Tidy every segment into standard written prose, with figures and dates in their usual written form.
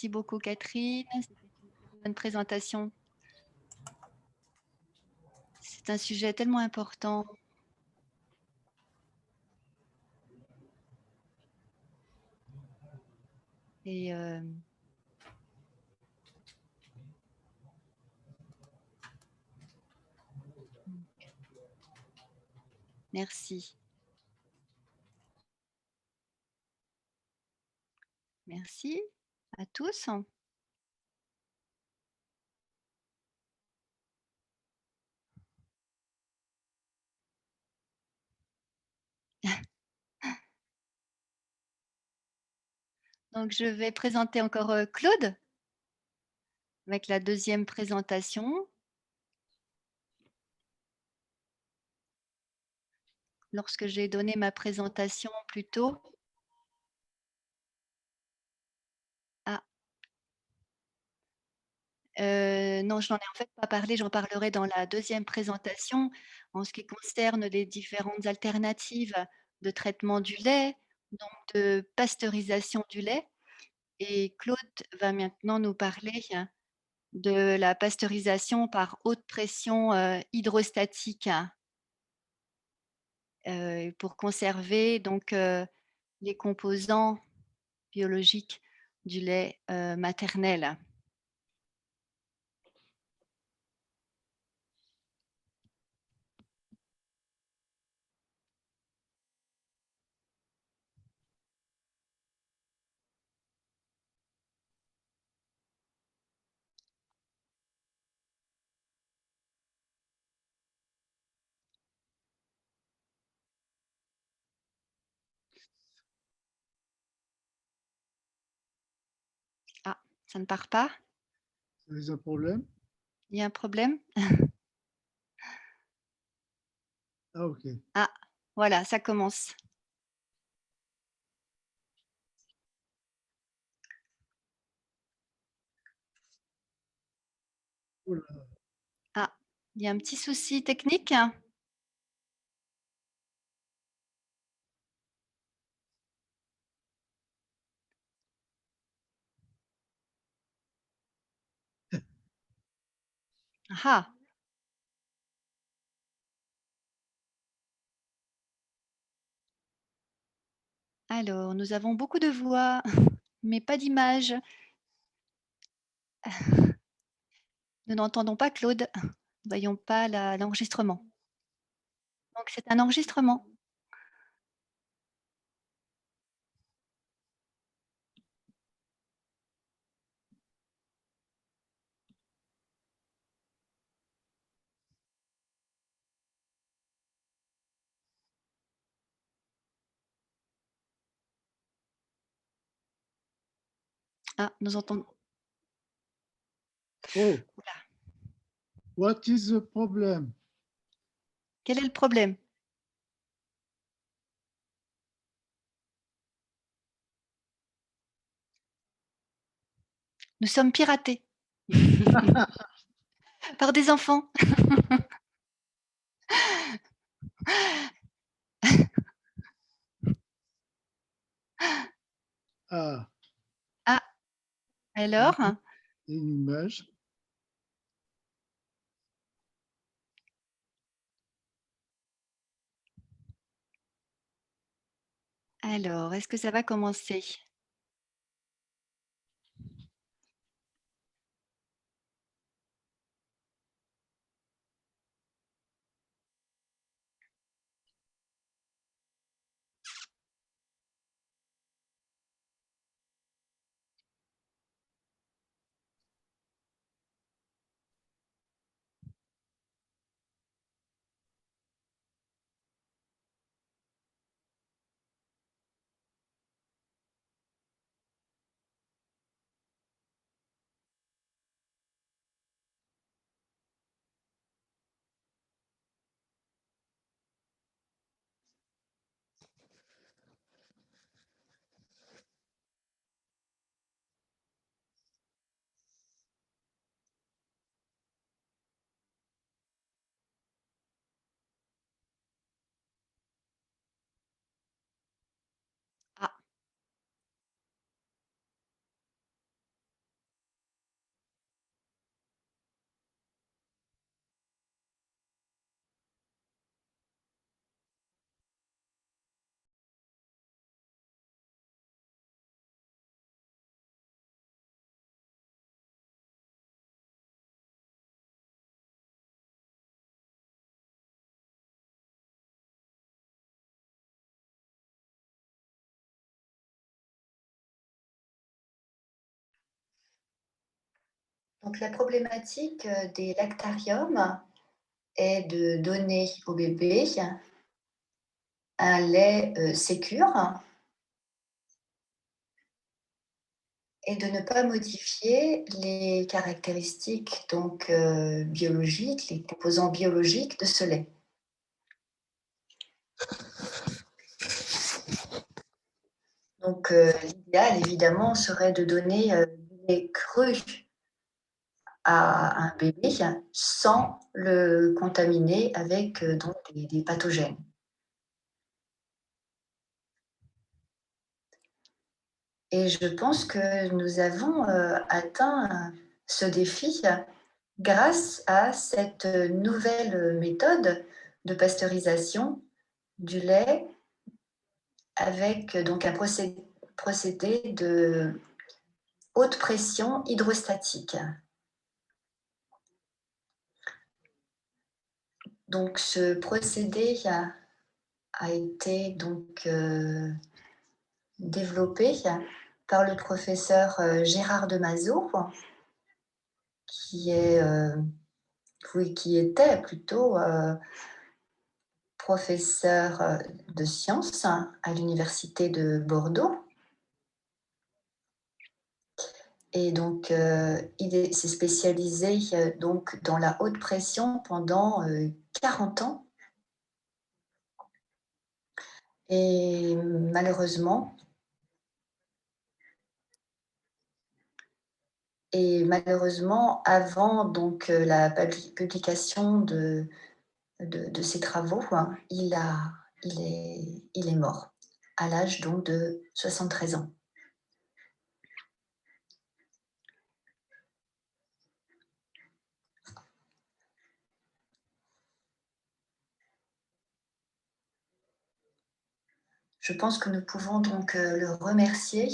Merci beaucoup, Catherine. C'était une très bonne présentation. C'est un sujet tellement important. Et merci. Merci à tous. Donc, je vais présenter encore Claude avec la deuxième présentation. Lorsque j'ai donné ma présentation plus tôt, non, je n'en ai en fait pas parlé, j'en parlerai dans la deuxième présentation en ce qui concerne les différentes alternatives de traitement du lait, donc de pasteurisation du lait. Et Claude va maintenant nous parler de la pasteurisation par haute pression hydrostatique pour conserver donc les composants biologiques du lait maternel. Ah, ça ne part pas? There is a problem? Il y a un problème? Ah, ok. Ah, voilà, ça commence. Oula. Ah, il y a un petit souci technique? Ah! Alors, nous avons beaucoup de voix, mais pas d'image. Nous n'entendons pas Claude. Nous ne voyons pas l'enregistrement. Donc c'est un enregistrement. Ah, nous entendons. Oh, Oula. what is the problem? Quel est le problème? Nous sommes piratés par des enfants. Ah, Ah, alors? une image. Alors, est-ce que ça va commencer? Donc la problématique des lactariums est de donner au bébé un lait sécure et de ne pas modifier les caractéristiques donc, biologiques, les composants biologiques de ce lait. Donc, l'idéal évidemment serait de donner du lait cru à un bébé sans le contaminer avec donc des pathogènes. Et je pense que nous avons atteint ce défi grâce à cette nouvelle méthode de pasteurisation du lait avec donc un procédé de haute pression hydrostatique. Donc ce procédé a été donc développé par le professeur Gérard de Mazot, qui était plutôt professeur de sciences à l'université de Bordeaux. Et donc, s'est spécialisé donc dans la haute pression pendant 40 ans. Et malheureusement, avant donc la publication de ses travaux, il est mort à l'âge donc de 73 ans. Je pense que nous pouvons donc le remercier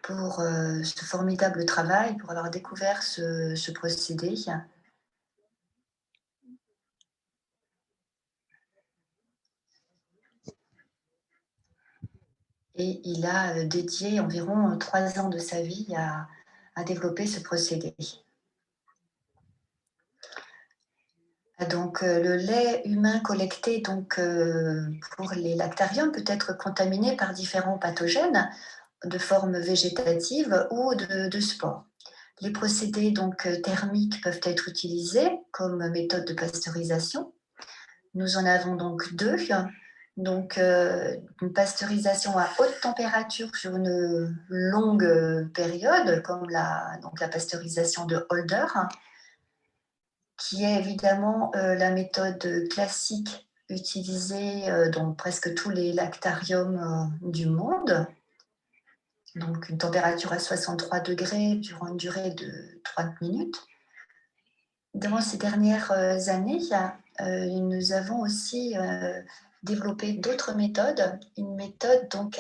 pour ce formidable travail, pour avoir découvert ce procédé. Et il a dédié environ 3 ans de sa vie à développer ce procédé. Donc, le lait humain collecté donc, pour les lactariums peut être contaminé par différents pathogènes de forme végétative ou de spores. Les procédés donc, thermiques peuvent être utilisés comme méthode de pasteurisation. Nous en avons donc 2. Donc, une pasteurisation à haute température sur une longue période, comme la pasteurisation de Holder, qui est évidemment la méthode classique utilisée dans presque tous les lactariums du monde. Donc, une température à 63 degrés durant une durée de 30 minutes. Dans ces dernières années, nous avons aussi développé d'autres méthodes. Une méthode donc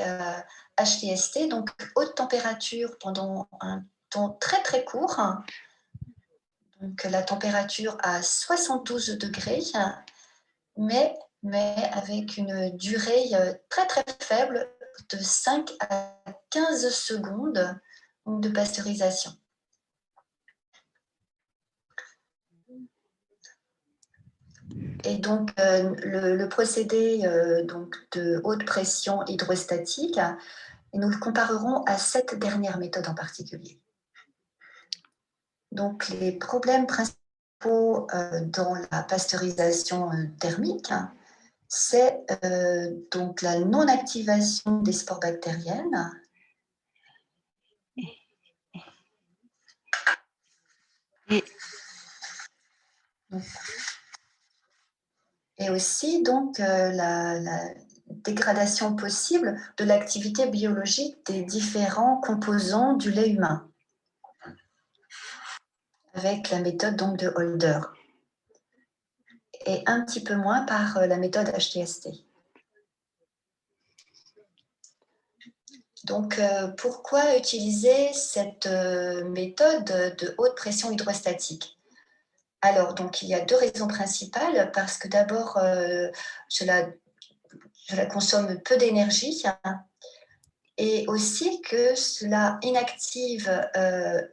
HTST, donc haute température pendant un temps très très court. Donc la température à 72 degrés, mais avec une durée très très faible de 5 à 15 secondes de pasteurisation. Et donc, le procédé donc de haute pression hydrostatique, nous le comparerons à cette dernière méthode en particulier. Donc, les problèmes principaux dans la pasteurisation thermique, c'est donc la non-activation des spores bactériennes. Et aussi donc la dégradation possible de l'activité biologique des différents composants du lait humain avec la méthode donc de Holder et un petit peu moins par la méthode HTST. Donc, pourquoi utiliser cette méthode de haute pression hydrostatique? Alors, donc, il y a 2 raisons principales, parce que d'abord, cela consomme peu d'énergie, et aussi que cela inactive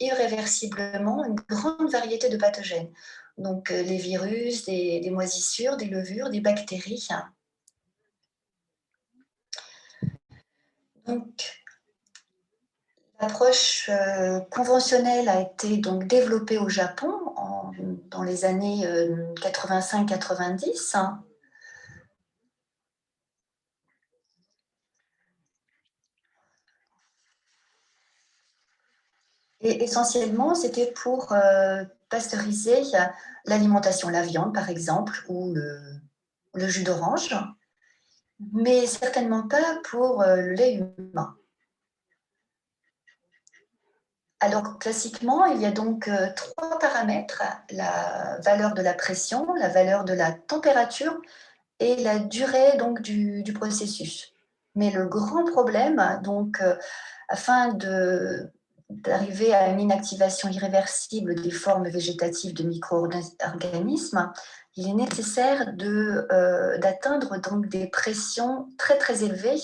irréversiblement une grande variété de pathogènes. Donc les virus, des moisissures, des levures, des bactéries. Donc l'approche conventionnelle a été donc développée au Japon dans les années 85-90. Et essentiellement, c'était pour pasteuriser l'alimentation, la viande par exemple, ou le jus d'orange, mais certainement pas pour le lait humain. Alors classiquement, il y a donc 3 paramètres, la valeur de la pression, la valeur de la température et la durée donc du processus. Mais le grand problème, donc afin d'arriver à une inactivation irréversible des formes végétatives de micro-organismes, il est nécessaire d'atteindre donc des pressions très très élevées,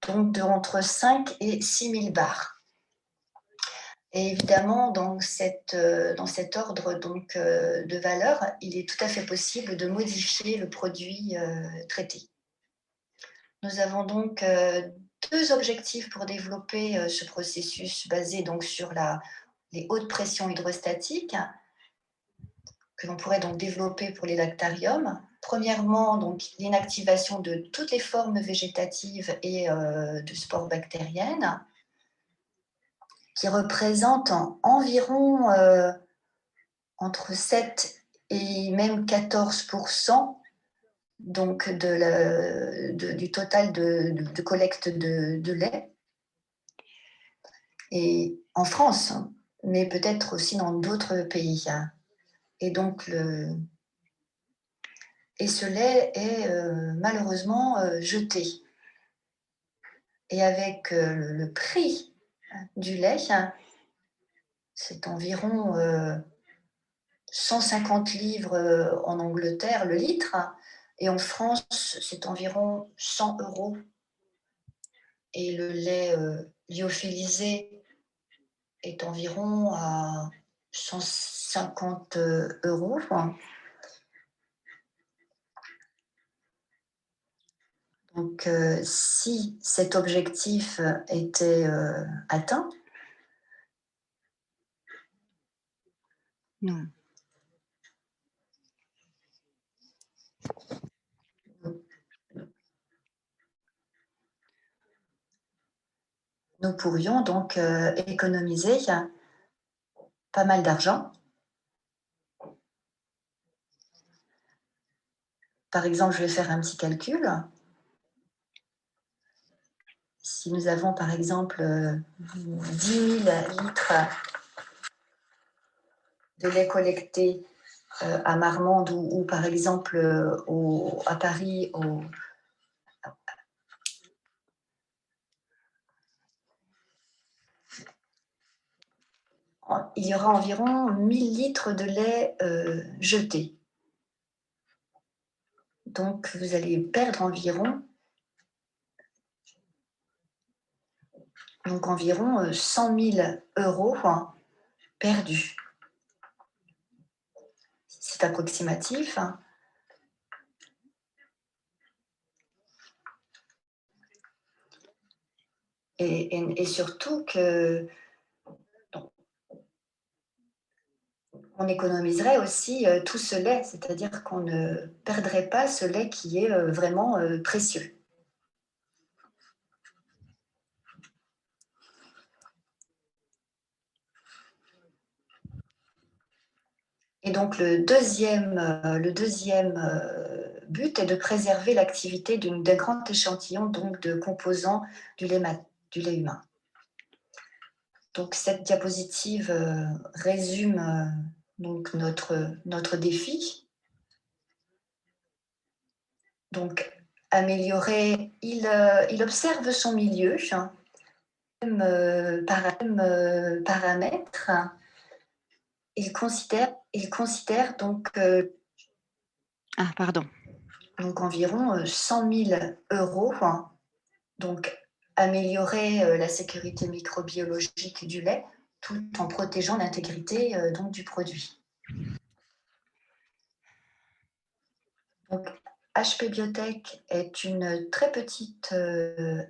donc entre 5 et 6 000 bars. Et évidemment, dans cet ordre donc, de valeur, il est tout à fait possible de modifier le produit traité. Nous avons donc 2 objectifs pour développer ce processus basé donc sur les hautes pressions hydrostatiques que l'on pourrait donc développer pour les lactariums. Premièrement, donc l'inactivation de toutes les formes végétatives et de spores bactériennes qui représentent environ entre 7 et même 14% donc du total de collecte de lait. Et en France, mais peut-être aussi dans d'autres pays. Et donc, ce lait est malheureusement jeté. Et avec le prix du lait, c'est environ 150 livres en Angleterre le litre, et en France, c'est environ 100 euros. Et le lait lyophilisé est environ à 150 euros. Donc, si cet objectif était atteint, Non. nous pourrions donc économiser pas mal d'argent. Par exemple, je vais faire un petit calcul. Si nous avons par exemple 10 000 litres de lait collecté à Marmande ou par exemple à Paris, il y aura environ 1000 litres de lait jeté. Donc, vous allez perdre environ 100 000 euros perdus. C'est approximatif. Et surtout que on économiserait aussi tout ce lait, c'est-à-dire qu'on ne perdrait pas ce lait qui est vraiment précieux. Et donc le deuxième but est de préserver l'activité d'un grand échantillon donc, de composants du lait humain. Donc cette diapositive résume donc notre défi. Donc améliorer, il observe son milieu, paramètres. Il considère donc Ah, pardon. donc environ 100 000 euros donc améliorer la sécurité microbiologique du lait tout en protégeant l'intégrité donc du produit. Donc, HP Biotech est une très petite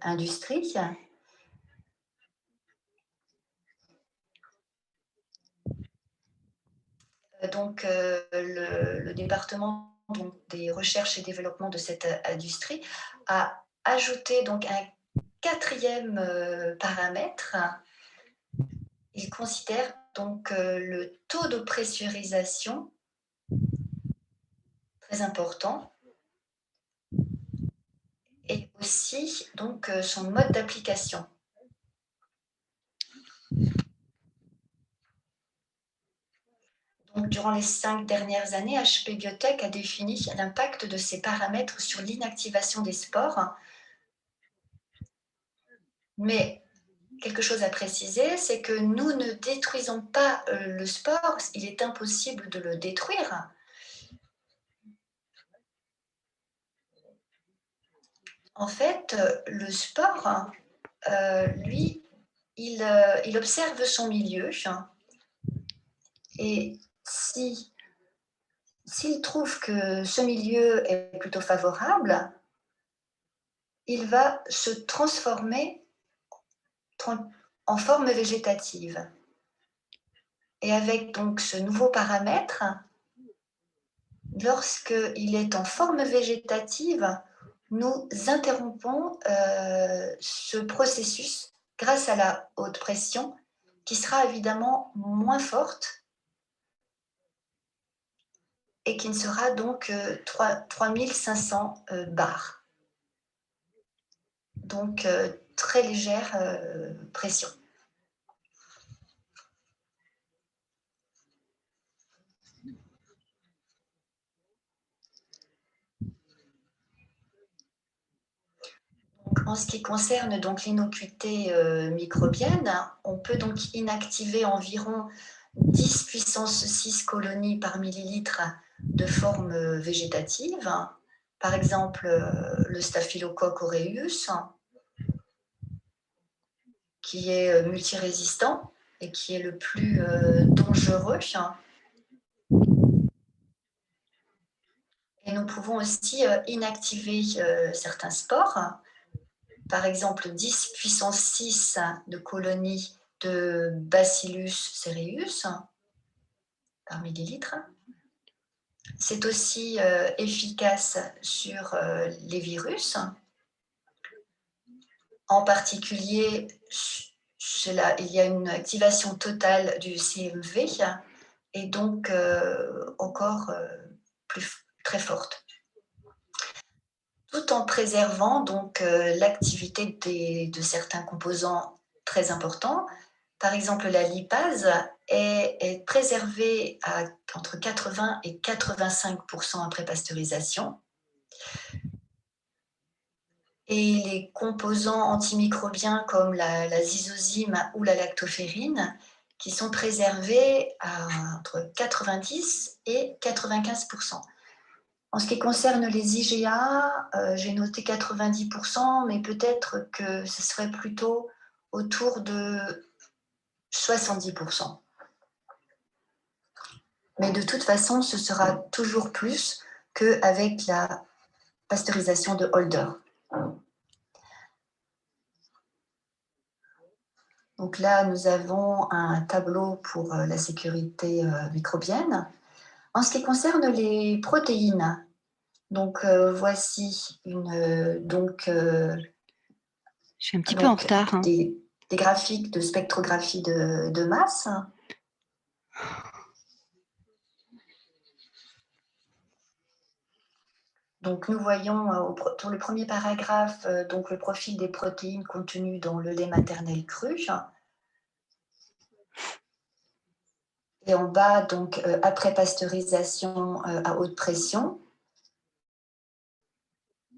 industrie. Donc, le département donc, des recherches et développement de cette industrie a ajouté donc un quatrième paramètre. Il considère donc le taux de pressurisation, très important, et aussi donc son mode d'application. Donc, durant les 5 dernières années, HP Biotech a défini l'impact de ces paramètres sur l'inactivation des spores. Mais quelque chose à préciser, c'est que nous ne détruisons pas le spore, il est impossible de le détruire. En fait, le spore, lui, il observe son milieu et s'il trouve que ce milieu est plutôt favorable, il va se transformer en forme végétative. Et avec donc ce nouveau paramètre, lorsqu'il est en forme végétative, nous interrompons ce processus grâce à la haute pression qui sera évidemment moins forte et qui ne sera donc 3500 bars. Donc très légère pression. En ce qui concerne donc l'innocuité microbienne, on peut donc inactiver environ 10 puissance 6 colonies par millilitre de forme végétative. Par exemple, le Staphylococcus aureus, qui est multirésistant et qui est le plus dangereux. Et nous pouvons aussi inactiver certains spores. Par exemple, 10 puissance 6 de colonies de Bacillus cereus par millilitre. C'est aussi efficace sur les virus. En particulier, il y a une activation totale du CMV et donc encore très forte. Tout en préservant donc l'activité de certains composants très importants. Par exemple, la lipase est préservée à entre 80 et 85% après pasteurisation. Et les composants antimicrobiens comme la zyzosime ou la lactoferrine qui sont préservés à entre 90 et 95%. En ce qui concerne les IgA, j'ai noté 90%, mais peut-être que ce serait plutôt autour de 70%. Mais de toute façon, ce sera toujours plus qu'avec la pasteurisation de Holder. Donc là, nous avons un tableau pour la sécurité microbienne. En ce qui concerne les protéines, donc voici Je suis un petit peu en retard. Des graphiques de spectrographie de masse. Donc nous voyons pour le premier paragraphe donc le profil des protéines contenues dans le lait maternel cru. Et en bas, donc après pasteurisation à haute pression.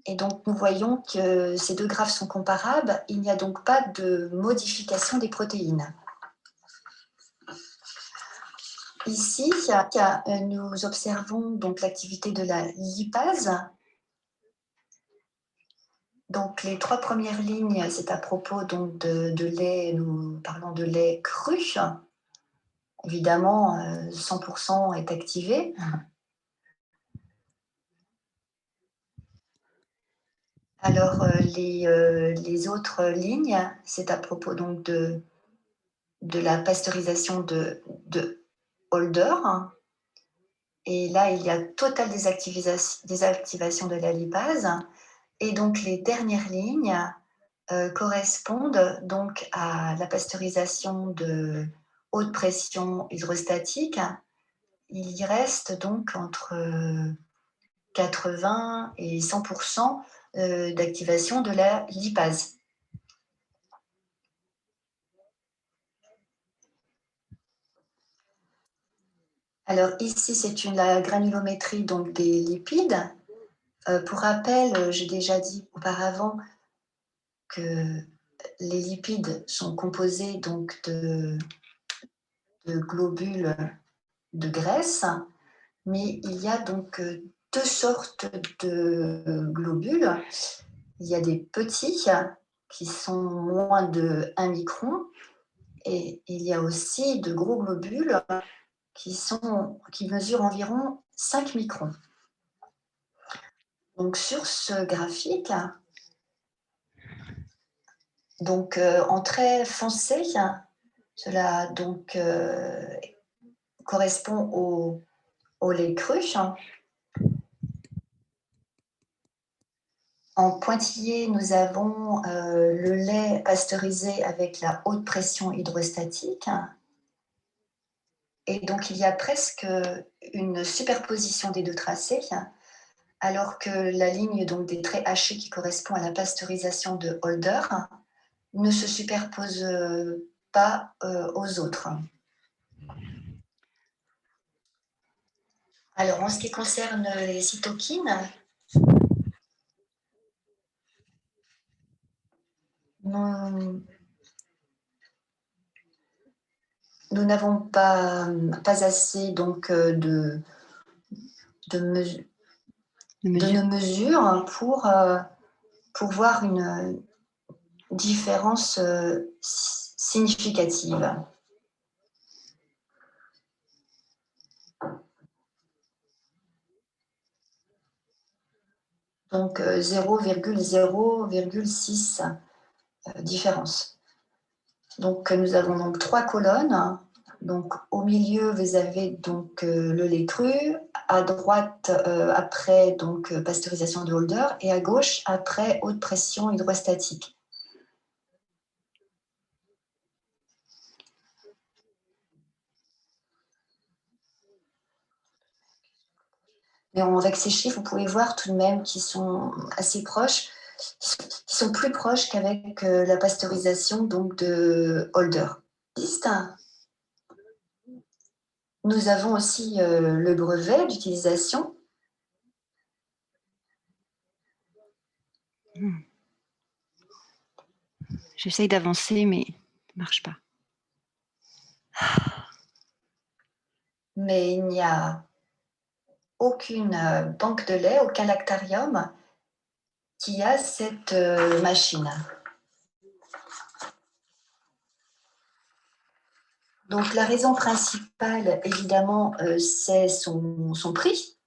Et donc, nous voyons que ces deux graphes sont comparables. Il n'y a donc pas de modification des protéines. Ici, nous observons donc l'activité de la lipase. Donc, les 3 premières lignes, c'est à propos donc de lait, nous parlons de lait cru. Évidemment, 100 est activé. Alors, les autres lignes, c'est à propos donc de la pasteurisation de Holder. Et là, il y a totale désactivation de la lipase. Et donc, les dernières lignes correspondent donc à la pasteurisation de haute pression hydrostatique. Il y reste donc entre 80 et 100% d'activation de la lipase. Alors ici, c'est la granulométrie donc des lipides. Pour rappel, j'ai déjà dit auparavant que les lipides sont composés donc de globules de graisse, mais il y a donc deux sortes de globules. Il y a des petits qui sont moins de 1 micron et il y a aussi de gros globules qui mesurent environ 5 microns. Donc sur ce graphique, donc en trait foncé, cela donc correspond au lait cru. En pointillé, nous avons le lait pasteurisé avec la haute pression hydrostatique. Et donc, il y a presque une superposition des deux tracés, alors que la ligne donc, des traits hachés qui correspond à la pasteurisation de Holder ne se superpose pas aux autres. Alors, en ce qui concerne les cytokines, nous n'avons pas assez donc, de mesures pour voir une différence significative. Donc 0,0,6 différence. Donc nous avons donc 3 colonnes. Donc au milieu, vous avez donc le lait cru, à droite après donc pasteurisation de Holder et à gauche après haute pression hydrostatique. Mais avec ces chiffres, vous pouvez voir tout de même qu'ils sont assez proches, qui sont plus proches qu'avec la pasteurisation donc de Holder. Nous avons aussi le brevet d'utilisation. J'essaye d'avancer, mais ça ne marche pas. Mais il n'y a aucune banque de lait, aucun lactarium qui a cette machine. Donc la raison principale, évidemment, c'est son prix.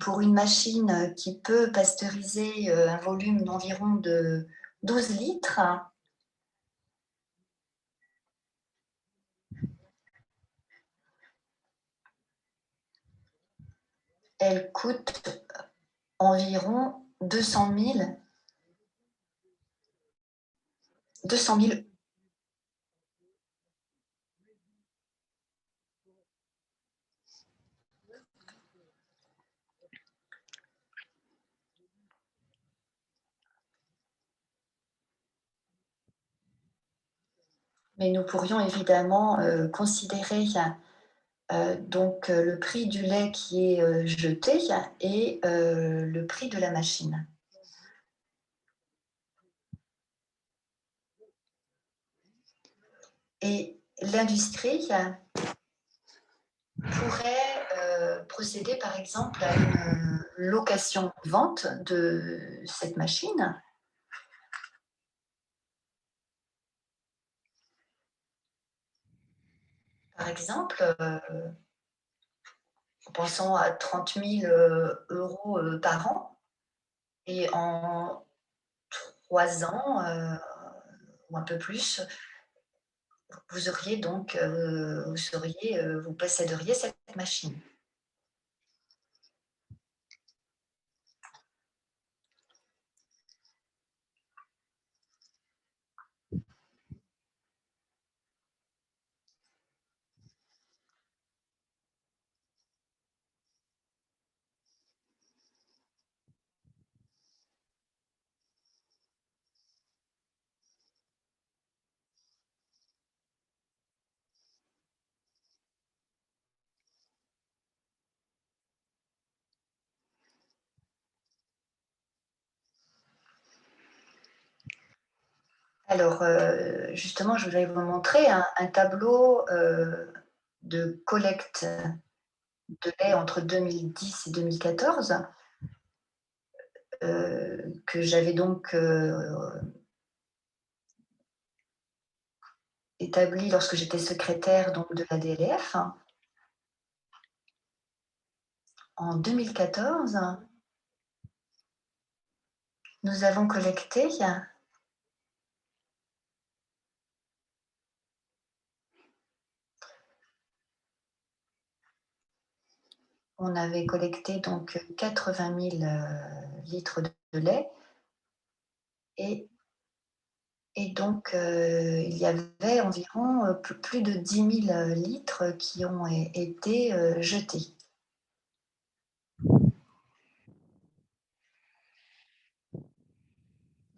Pour une machine qui peut pasteuriser un volume d'environ de 12 litres, elle coûte environ 200 000 €. Mais nous pourrions évidemment considérer donc le prix du lait qui est jeté et le prix de la machine. Et l'industrie pourrait procéder par exemple à une location-vente de cette machine. Par exemple, en pensant à 30 000 euros par an, et en 3 ans ou un peu plus, vous auriez donc, vous posséderiez cette machine. Alors, justement, je voulais vous montrer un tableau de collecte de lait entre 2010 et 2014, que j'avais donc établi lorsque j'étais secrétaire donc, de la DLF. En 2014, nous avons collecté on avait collecté donc 80 000 litres de lait, et donc il y avait environ plus de 10 000 litres qui ont été jetés.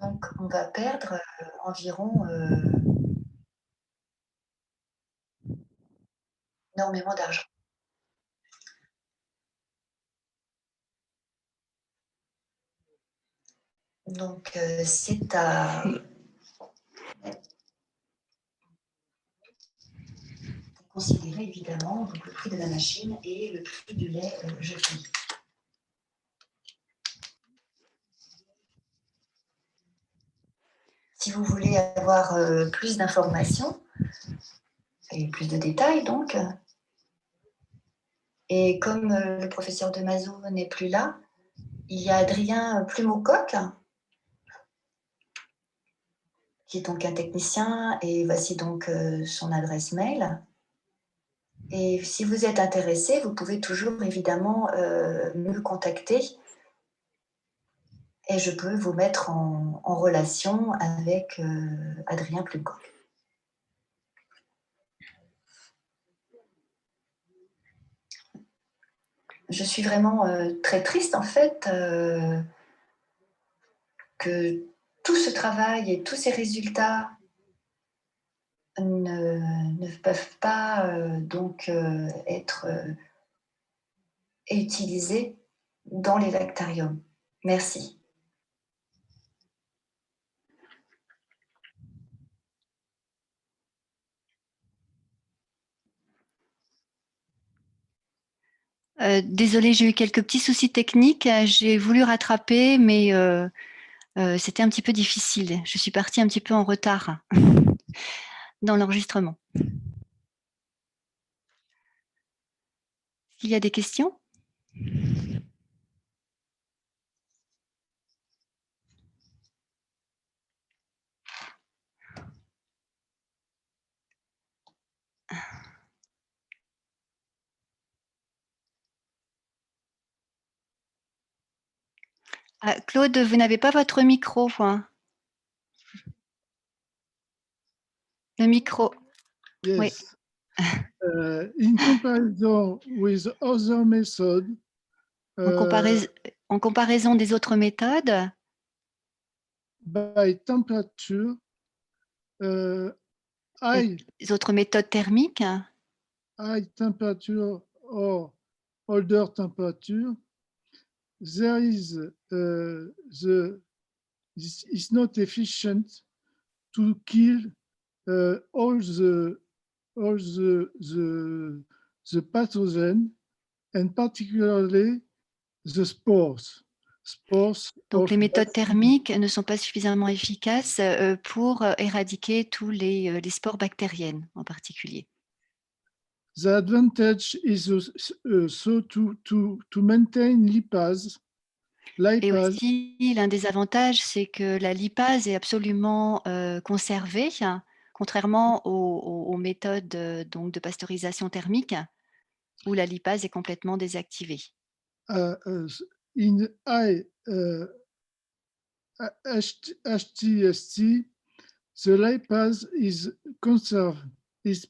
Donc on va perdre environ énormément d'argent. Donc c'est à considérer évidemment donc, le prix de la machine et le prix du lait jeté. Si vous voulez avoir plus d'informations et plus de détails, donc, et comme le professeur de Mazo n'est plus là, il y a Adrien Plumeaucoq, qui est donc un technicien, et voici donc son adresse mail. Et si vous êtes intéressé, vous pouvez toujours évidemment me contacter, et je peux vous mettre en relation avec Adrien Plumeaucoq. Je suis vraiment très triste en fait que tout ce travail et tous ces résultats ne peuvent pas donc être utilisés dans les lactariums. Merci. Désolée, j'ai eu quelques petits soucis techniques. J'ai voulu rattraper, mais c'était un petit peu difficile. Je suis partie un petit peu en retard dans l'enregistrement. Il y a des questions? Ah, Claude, vous n'avez pas votre micro, hein? Le micro. Yes. Oui. In comparison with other methods, En comparaison des autres méthodes, by temperature, les autres méthodes thermiques, high temperature or older temperature, there is this is not efficient to kill all the pathogen, and particularly the spores Donc of les méthodes bacillus. thermiques ne sont pas suffisamment efficaces, pour, éradiquer tous les spores bactériennes en particulier. The advantage is so to maintain lipase. Et Lipase aussi l'un des avantages, c'est que la lipase est absolument, conservée, contrairement aux méthodes, donc de pasteurisation thermique, où la lipase est complètement désactivée. in high HTST, the lipase is conserved, is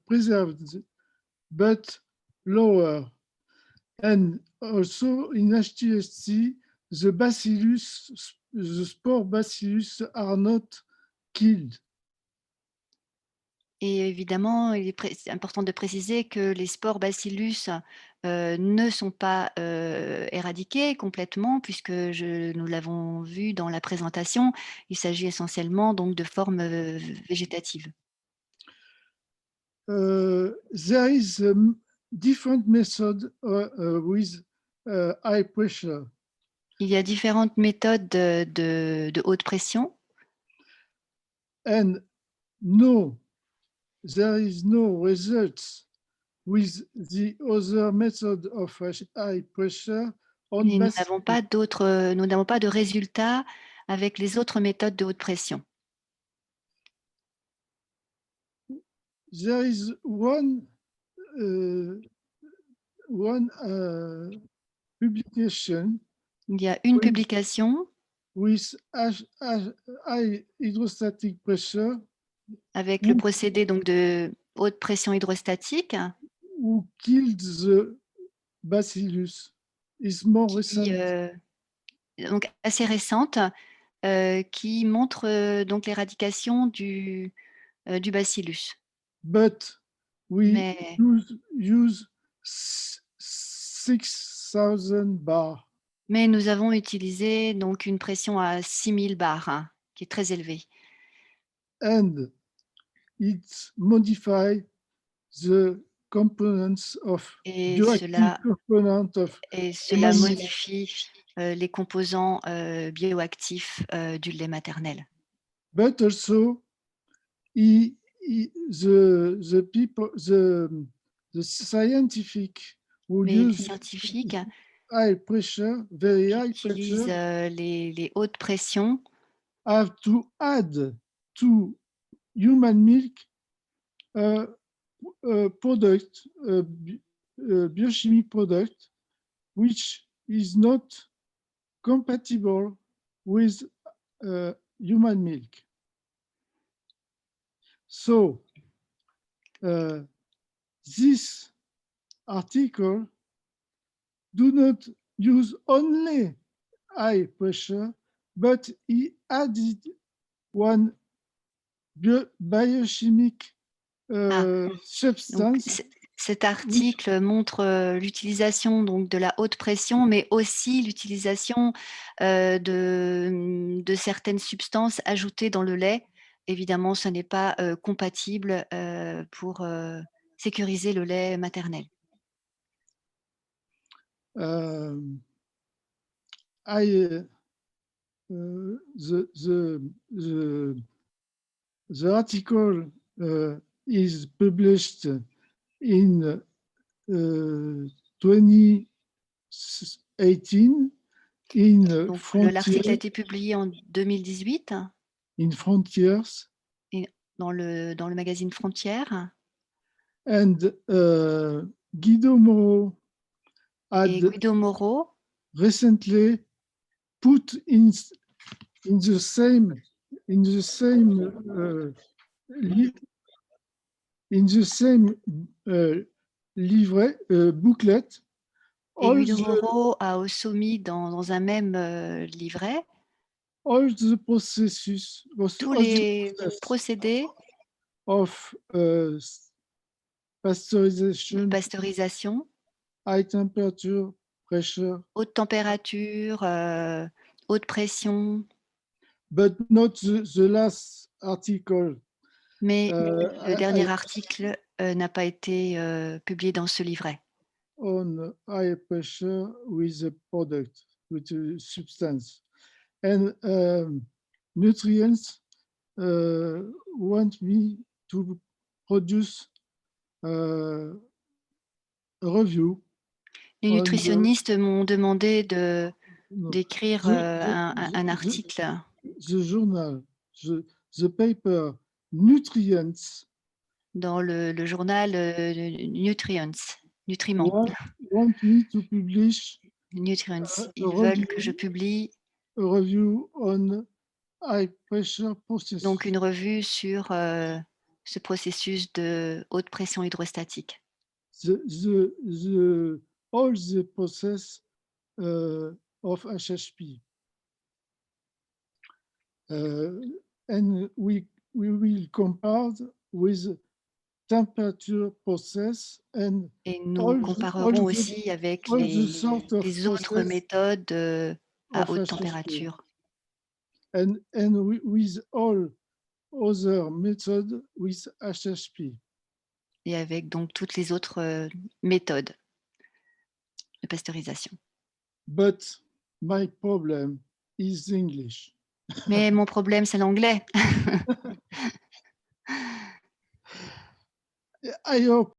preserved, but lower. And also in HTST, the bacillus, the spore bacillus are not killed. Et évidemment, c'est important de préciser que les spores bacillus, ne sont pas, éradiqués complètement puisque nous l'avons vu dans la présentation, il s'agit essentiellement donc de formes, végétatives. There is a different method with high pressure. Il y a différentes méthodes de haute pression And no, there is no results with the other method of high pressure on et bacillus. nous n'avons pas de résultats avec les autres méthodes de haute pression. There is one publication Il y a une Oui. publication with high hydrostatic pressure avec Oui. le procédé donc de haute pression hydrostatique who killed the bacillus. Is more recent. qui, donc assez récente, qui montre, donc l'éradication du bacillus. But we Mais use 6,000 bar. mais nous avons utilisé donc une pression à 6000 bars, qui est très élevée. And it modify the components of Et bioactive cela component of modifie, les composants, bioactifs, du lait maternel. but also the people the scientific who Mais les use scientifiques high pressure, very high utilisent, pressure, les hautes pressions have to add to human milk product, biochimie product, which is not compatible with human milk. So this article do not use only high pressure, but he added one biochimic Donc substance. cet article montre, l'utilisation donc de la haute pression, mais aussi l'utilisation, de certaines substances ajoutées dans le lait. Évidemment, ce n'est pas, compatible, pour, sécuriser le lait maternel. The article is published in 2018 in Donc l'article a été publié en 2018 in Frontiers dans le magazine Frontières and Guido Moro et had Guido Moro recently put in the same livret booklet et all Guido the, Moro a aussi mis dans un même, livret all the processes tous all the les process procédés of de pasteurization, pasteurisation, high temperature, pressure, haute température, haute pression, but not the last article. mais le dernier I- article, n'a pas été, publié dans ce livret. on high pressure with a product, with a substance. And nutrients want me to produce a review. Les on the- nutritionnistes m'ont demandé no, d'écrire un article the journal, the paper Nutrients dans le journal Nutriments. want me to publish Nutrients. Ils a veulent que je publie a review on high pressure process. donc une revue sur ce processus de haute pression hydrostatique. All the process of HHP. And we will compare with temperature process and Et nous all comparerons the- aussi avec all the sort of les autres process méthodes à of haute HHP. température. And with all other methods with HHP. Et avec donc toutes les autres méthodes de pasteurisation. But my problem is English. Mais mon problème, c'est l'anglais. I hope